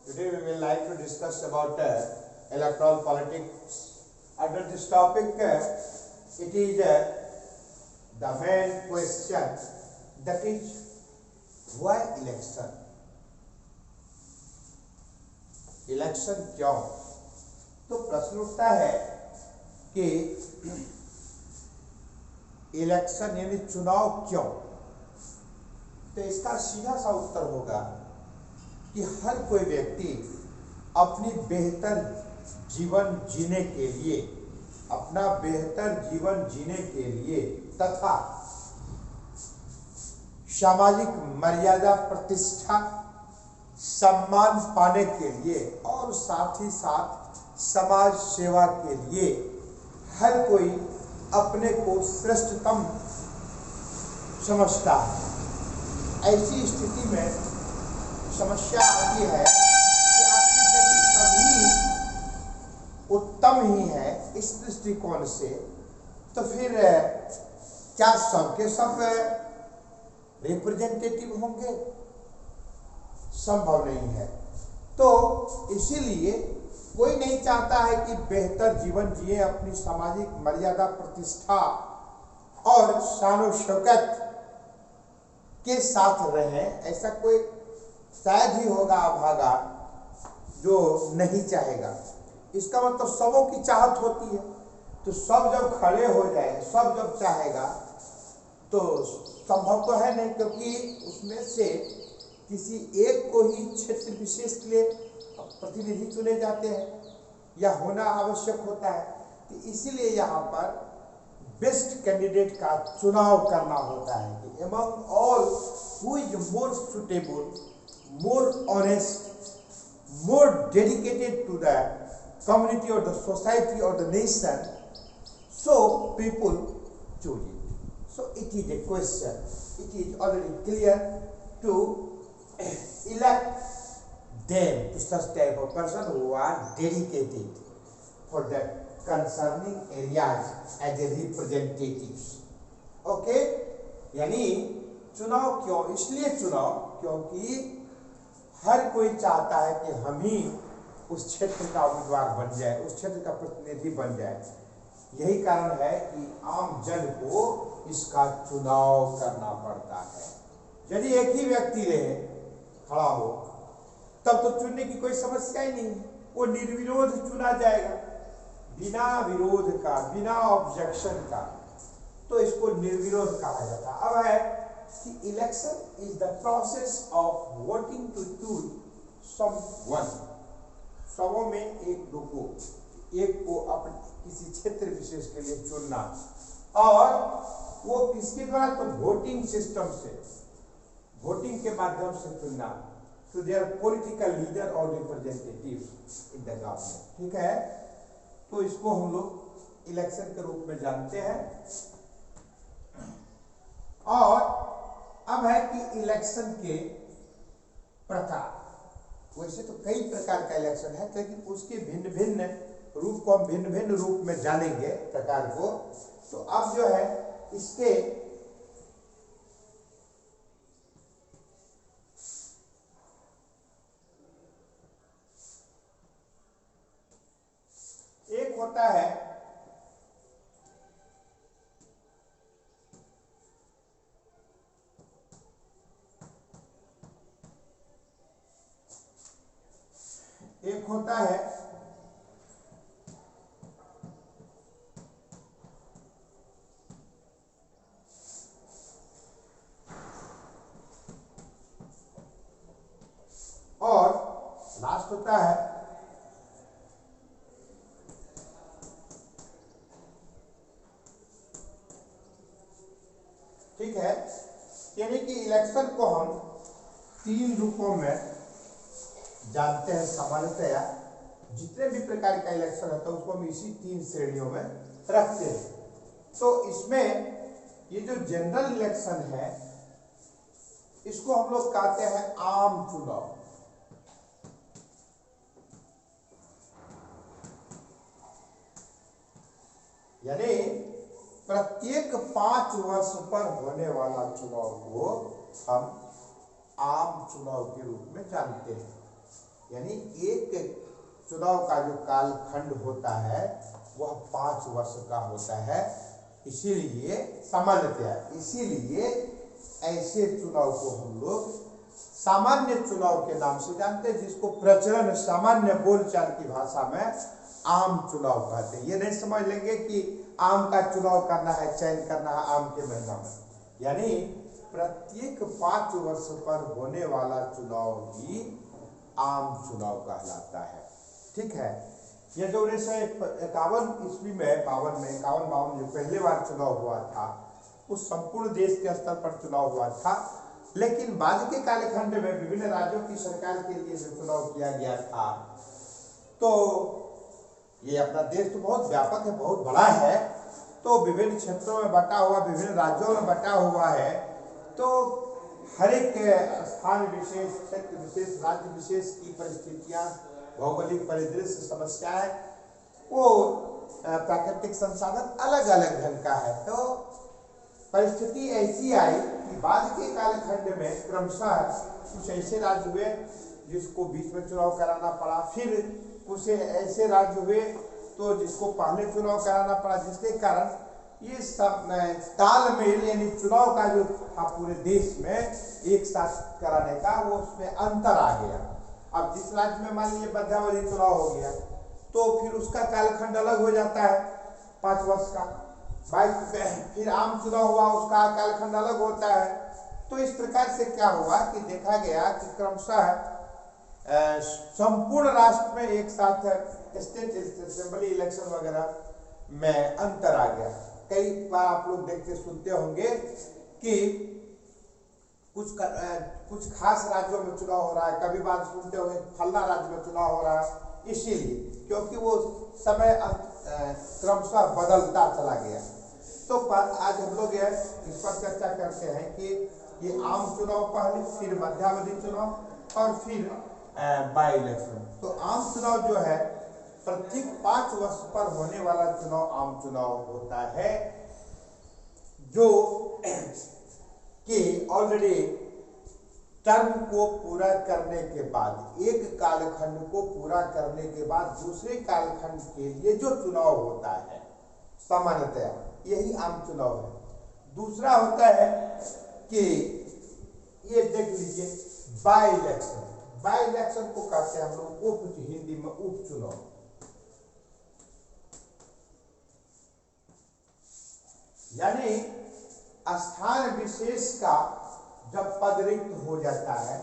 Today we will like to discuss about electoral politics. Under this topic, it is the main question, that is why election? Election क्यों? तो प्रश्न उठता है कि election यानी चुनाव क्यों? तो इसका सीधा सा उत्तर होगा कि हर कोई व्यक्ति अपनी बेहतर जीवन जीने के लिए, अपना बेहतर जीवन जीने के लिए तथा सामाजिक मर्यादा, प्रतिष्ठा, सम्मान पाने के लिए और साथ ही साथ समाज सेवा के लिए हर कोई अपने को श्रेष्ठतम समझता है। ऐसी स्थिति में समस्या आती है कि आपकी जब सभी उत्तम ही है इस दृष्टिकोण से, तो फिर क्या सबके सब रिप्रेजेंटेटिव होंगे? संभव नहीं है। तो इसीलिए कोई नहीं चाहता है कि बेहतर जीवन जिए, अपनी सामाजिक मर्यादा, प्रतिष्ठा और शान शौकत के साथ रहें। ऐसा कोई शायद ही होगा अभागा जो नहीं चाहेगा। इसका मतलब सबों की चाहत होती है। तो सब जब खड़े हो जाए, सब जब चाहेगा, तो संभव तो है नहीं, क्योंकि उसमें से किसी एक को ही क्षेत्र विशेष के लिए प्रतिनिधि चुने जाते हैं या होना आवश्यक होता है। तो इसीलिए यहाँ पर बेस्ट कैंडिडेट का चुनाव करना होता है कि among all who is more suitable, more honest, more dedicated to the community or the society or the nation, so people choose it. So it is a question, it is already clear to elect them to such type of person who are dedicated for the concerning areas as a representatives. Okay? यानी चुनाव क्यों? इसलिए चुनाव क्योंकि हर कोई चाहता है कि हम ही उस क्षेत्र का उम्मीदवार बन जाए, उस क्षेत्र का प्रतिनिधि बन जाए। यही कारण है कि आम जन को इसका चुनाव करना पड़ता है। यदि एक ही व्यक्ति रहे खड़ा हो, तब तो चुनने की कोई समस्या ही नहीं है। वो निर्विरोध चुना जाएगा, बिना विरोध का, बिना ऑब्जेक्शन का। तो इसको निर्विरोध कहा जाता है। अब है कि election is the process of voting to choose someone. सबों में एक को अपने किसी क्षेत्र विशेष के लिए चुनना, और वो किसके द्वारा? तो वोटिंग सिस्टम से, वोटिंग के माध्यम से चुनना टू देयर पॉलिटिकल लीडर और रिप्रेजेंटेटिव इन द गवर्नमेंट। ठीक है, तो इसको हम लोग इलेक्शन के रूप में जानते हैं। और अब है कि इलेक्शन के प्रकार। वैसे तो कई प्रकार का इलेक्शन है, लेकिन उसके भिन्न भिन्न रूप को हम भिन्न भिन्न रूप में जानेंगे, प्रकार को। तो अब जो है इसके एक होता है और लास्ट होता है ठीक है। यानी कि इलेक्शन को हम तीन रूपों में जानते हैं सामान्यतया। जितने भी प्रकार का इलेक्शन होता है उसको हम इसी तीन श्रेणियों में रखते हैं। तो इसमें ये जो जनरल इलेक्शन है, इसको हम लोग कहते हैं आम चुनाव। यानी प्रत्येक 5 वर्ष पर होने वाला चुनाव को हम आम चुनाव के रूप में जानते हैं। यानी एक चुनाव का जो कालखंड होता है वह 5 वर्ष का होता है। इसीलिए सामान्यतया ऐसे चुनाव को हम लोग सामान्य चुनाव के नाम से जानते हैं, जिसको प्रचलन सामान्य बोलचाल की भाषा में आम चुनाव कहते हैं। ये नहीं समझ लेंगे कि आम का चुनाव करना है, चयन करना है आम के महीना में, यानी प्रत्येक 5 वर्ष पर होने वाला चुनाव ही आम चुनाव कहलाता है। ठीक है। ये जो 1951 ईस्वी में 52 जो पहले बार चुनाव हुआ था, उस संपूर्ण देश के स्तर पर चुनाव हुआ था। लेकिन बाद के कालखंड में विभिन्न राज्यों की सरकार के लिए जो चुनाव किया गया था, तो ये अपना देश तो बहुत व्यापक है, बहुत बड़ा है, तो विभिन्न क्षेत्रों में बटा हुआ, विभिन्न राज्यों में बटा हुआ है। तो हर एक स्थान विशेष, क्षेत्र विशेष, राज्य विशेष की परिस्थितियां, भौगोलिक परिदृश्य, समस्याएं, वो प्राकृतिक संसाधन अलग अलग ढंग का है। तो परिस्थिति ऐसी आई कि बाद के कालखंड में क्रमशः कुछ ऐसे राज्य हुए जिसको बीच में चुनाव कराना पड़ा, फिर कुछ ऐसे राज्य हुए तो जिसको पहले चुनाव कराना पड़ा, जिसके कारण ये सब तालमेल यानी चुनाव का जो था पूरे देश में एक साथ कराने का, वो उसमें अंतर आ गया। अब जिस राज्य में मान लीजिए मध्यावधि चुनाव हो गया, तो फिर उसका कालखंड अलग हो जाता है 5 वर्ष का। फिर आम चुनाव हुआ, उसका कालखंड अलग होता है। तो इस प्रकार से क्या हुआ कि देखा गया कि क्रमशः संपूर्ण राष्ट्र में एक साथ स्टेट असेंबली इलेक्शन वगैरह में अंतर आ गया। कई बार आप लोग देखते सुनते होंगे कि कुछ खास राज्यों में चुनाव हो रहा है, कभी बात सुनते होंगे फलना राज्य में चुनाव हो रहा है, इसीलिए क्योंकि वो समय क्रमशः बदलता चला गया। तो आज हम लोग इस पर चर्चा करते हैं कि ये आम चुनाव पहले, फिर मध्यावधि चुनाव और फिर बाई इलेक्शन। तो आम चुनाव जो है प्रत्येक 5 वर्ष पर होने वाला चुनाव आम चुनाव होता है, जो कि ऑलरेडी टर्म को पूरा करने के बाद, एक कालखंड को पूरा करने के बाद दूसरे कालखंड के लिए जो चुनाव होता है सामान्यतया यही आम चुनाव है। दूसरा होता है कि ये देख लीजिए बाई इलेक्शन। बाई इलेक्शन को कहते हैं हम लोग हिंदी में उपचुनाव। यानी स्थान विशेष का जब पद रिक्त हो जाता है,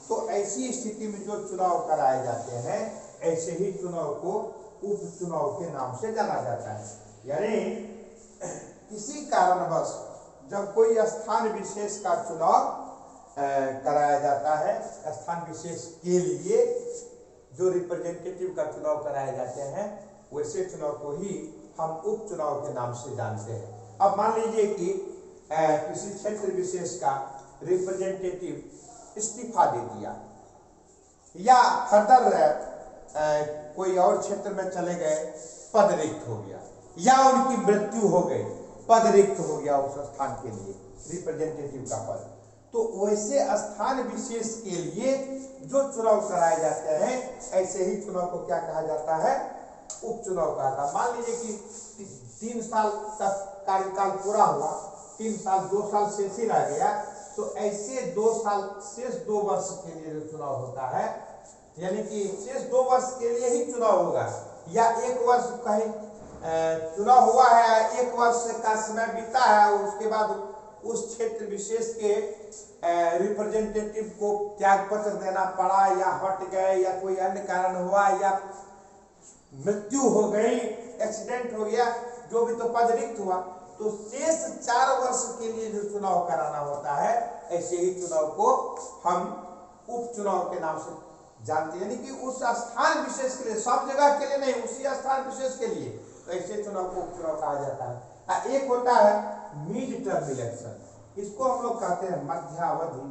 तो ऐसी स्थिति में जो चुनाव कराए जाते हैं, ऐसे ही चुनाव को उपचुनाव के नाम से जाना जाता है। यानी किसी कारणवश जब कोई स्थान विशेष का चुनाव कराया जाता है, स्थान विशेष के लिए जो रिप्रेजेंटेटिव का चुनाव कराए जाते हैं, वैसे चुनाव को ही हम उपचुनाव के नाम से जानते हैं। अब मान लीजिए कि किसी क्षेत्र विशेष का रिप्रेजेंटेटिव इस्तीफा दे दिया, या फर्दर कोई और क्षेत्र में चले गए, पद रिक्त हो गया, या उनकी मृत्यु हो गई, पद रिक्त हो गया उस स्थान के लिए रिप्रेजेंटेटिव का पद। तो वैसे स्थान विशेष के लिए जो चुनाव कराए जाते हैं, ऐसे ही चुनाव को क्या कहा जाता है? उपचुनाव कहा जाता है। मान लीजिए कि 3 साल तक कार्यकाल पूरा हुआ, 3 साल 2 साल शेष ही रह गया, तो ऐसे 2 साल शेष 2 वर्ष के लिए जो चुनाव होता है, यानी कि शेष 2 वर्ष के लिए ही चुनाव होगा, या 1 वर्ष कहीं चुनाव हुआ है, 1 वर्ष का समय बीता है, उसके बाद उस क्षेत्र विशेष के रिप्रेजेंटेटिव को त्याग पत्र देना पड़ा, या हट गए, या कोई अन्य कारण हुआ, या मृत्यु हो गई, एक्सीडेंट हो गया, जो भी, तो पद रिक्त हुआ, तो शेष 4 वर्ष के लिए जो चुनाव कराना होता है, ऐसे ही चुनाव को हम उपचुनाव के नाम से जानते हैं। यानी कि उस स्थान विशेष के लिए, सब जगह के लिए नहीं, उसी स्थान विशेष के लिए, तो ऐसे चुनाव को उपचुनाव कहा जाता है। एक होता है मिड टर्म इलेक्शन, इसको हम लोग कहते हैं मध्यावधि।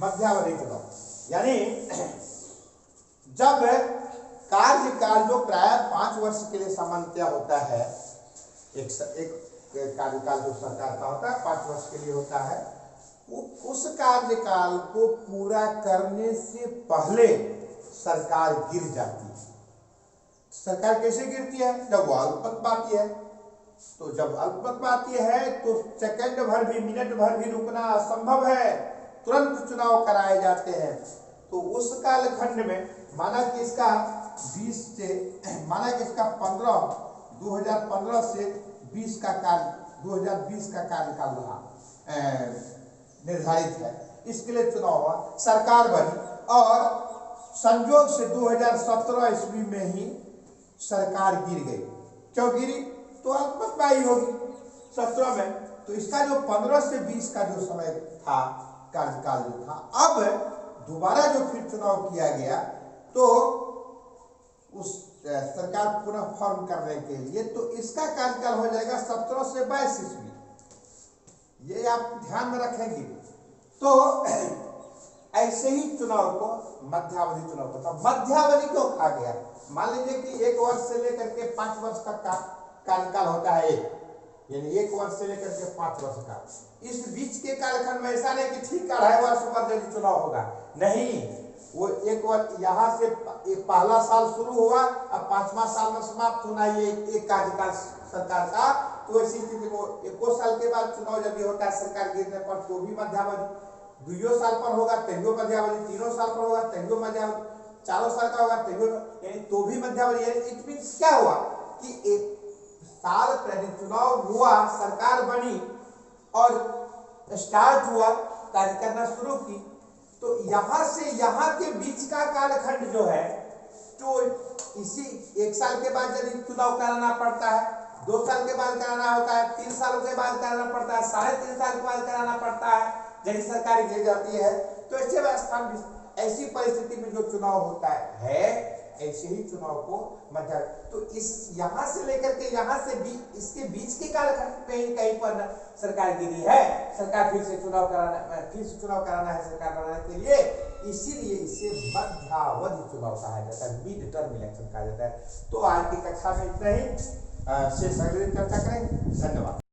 मध्यावधि चुनाव यानी जब कार्यकाल जो प्राय 5 वर्ष के लिए सामान्यतया होता है, एक कार्यकाल जो सरकार का होता है 5 वर्ष के लिए होता है, वो उस कार्यकाल को पूरा करने से पहले सरकार गिर जाती है। सरकार कैसे गिरती है? जब वो अल्पमत पाती है। तो जब अल्पमत पाती है तो सेकंड भर भी, मिनट भर भी रुकना असंभव है, तुरंत चुनाव कराए जाते हैं। तो उस कालखंड में माना कि इसका 2015 से 20 का काल 2020 का कार्यकाल रहा निर्धारित है। इसके लिए चुनाव हुआ, सरकार बनी और संयोग से 2017 ईस्वी में ही सरकार गिर गई। क्यों गिरी? तो अल्पमत पाई होगी 17 में। तो इसका जो 15 से 20 का जो समय था, कार्यकाल जो था, अब दोबारा जो फिर चुनाव किया गया तो उस सरकार पुनः फॉर्म करने के लिए, तो इसका कार्यकाल हो जाएगा 17 से 22 ईस्वी। ये आप ध्यान में रखेंगे। तो ऐसे ही चुनाव को मध्यावधि चुनाव को था। मध्यावधि क्यों कहा गया? मान लीजिए कि 1 वर्ष से लेकर के 5 वर्ष तक का कार्यकाल होता है, यानी 1 वर्ष से लेकर के 5 वर्ष का। इस बीच के कालखंड में ऐसा नहीं कि ठीक 2.5 वर्ष बाद जल्दी चुनाव होगा, नहीं। वो 1 वर्ष यहाँ से पहला साल शुरू हुआ, अब 5वां साल में समाप्त होना, ये एक कार्यकाल सरकार का। तो ऐसी स्थिति को 1 साल के बाद चुनाव जब होता है सरकार गिरने पर, तो भी मध्यावधि। 2 साल पर होगा तैयो मध्यावधि, 3 साल पर होगा तैयो मध्यावधि, 4 साल का होगा तैयो, यानी तो भी मध्यावधि। इट मीन्स क्या हुआ कि 1 साल पहले चुनाव हुआ, सरकार बनी और स्टार्ट हुआ, कार्य करना शुरू की, तो यहां से यहां के बीच का कालखंड जो है, तो इसी 1 साल के बाद यदि चुनाव कराना पड़ता है, 2 साल के बाद कराना होता है, 3 सालों के बाद कराना पड़ता है, 3.5 साल के बाद कराना पड़ता है, यदि सरकार गिर जाती है। तो ऐसे व्यवस्था में, ऐसी परिस्थिति में जो चुनाव होता है ऐसे ही चुनाव को मध्य, तो इस यहां से लेकर के यहां से भी इसके बीच के कालखंड पे ही कहीं पर सरकार गिरी है। सरकार फिर से चुनाव कराना है सरकार बनाने के लिए, इसीलिए इसे मध्यावधि चुनाव कहा जाता है, मिड टर्म इलेक्शन कहा जाता है। तो आज की कक्षा में इतना ही, शेष अगले दिन चर्चा करेंगे। धन्यवाद।